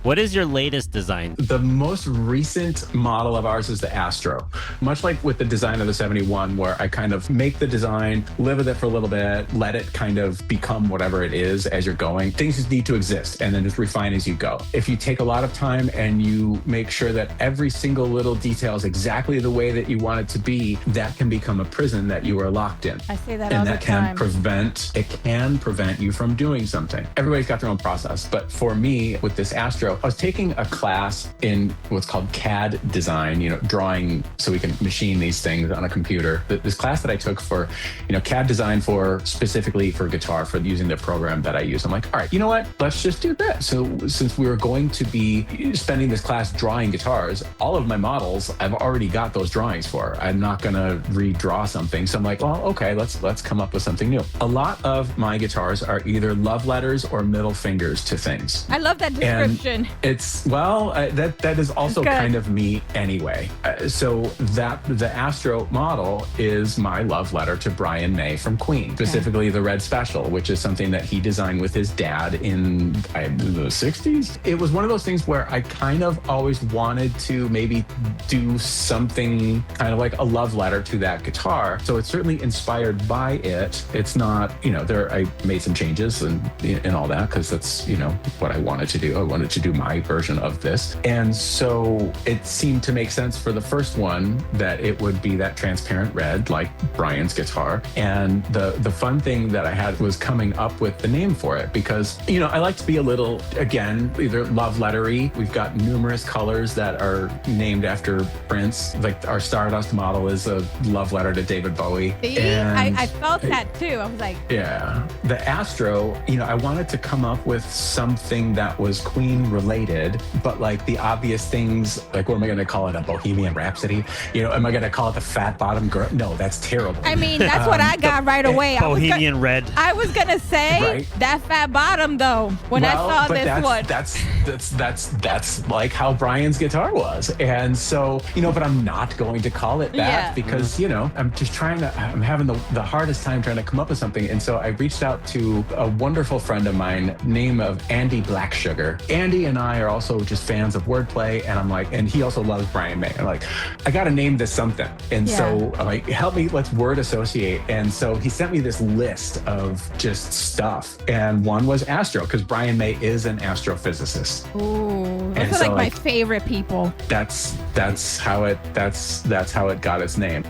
What is your latest design? The most recent model of ours is the Astro. Much like with the design of the 71, where I kind of make the design, live with it for a little bit, let it kind of become whatever it is as you're going. Things just need to exist and then just refine as you go. If you take a lot of time and you make sure that every single little detail is exactly the way that you want it to be, that can become a prison that you are locked in. I say that and all that the can time. prevent you from doing something. Everybody's got their own process, but for me with this Astro, I was taking a class in what's called CAD design, drawing so we can machine these things on a computer. This class that I took for, CAD design for specifically for guitar, for using the program that I use. I'm like, all right, you know what? Let's just do that. So since we were going to be spending this class drawing guitars, all of my models, I've already got those drawings for. I'm not going to redraw something. So I'm like, well, okay, let's come up with something new. A lot of my guitars are either love letters or middle fingers to things. I love that description. That is also kind of me anyway. So the Astro model is my love letter to Brian May from Queen, specifically the Red Special, which is something that he designed with his dad in the 60s. It was one of those things where I kind of always wanted to maybe do something kind of like a love letter to that guitar. So it's certainly inspired by it. It's not, I made some changes and all that because that's, what I wanted to do. I wanted to do my version of this. And so it seemed to make sense for the first one that it would be that transparent red, like Brian's guitar. And the fun thing that I had was coming up with the name for it because, I like to be a little, again, either love lettery. We've got numerous colors that are named after Prince. Like our Stardust model is a love letter to David Bowie. See? I felt that too. I was like, yeah. The Astro, I wanted to come up with something that was Queen related, but like the obvious things, like what am I going to call it? A Bohemian Rhapsody? Am I going to call it the Fat Bottom Girl? No, that's terrible. I mean, that's what I got right away. Bohemian Red. I was going to say that Fat Bottom though, when I saw this one. That's like how Brian's guitar was. And so, but I'm not going to call it that because, I'm just I'm having the hardest time trying to come up with something. And so I reached out to a wonderful friend of mine, name of Andy Blacksugar. Andy and I are also just fans of wordplay. And I'm like, and he also loves Brian May. I'm like, I got to name this something. And so I'm like, help me, let's word associate. And so he sent me this list of just stuff. And one was Astro, because Brian May is an astrophysicist. Ooh, those are like my favorite people. That's how it got its name.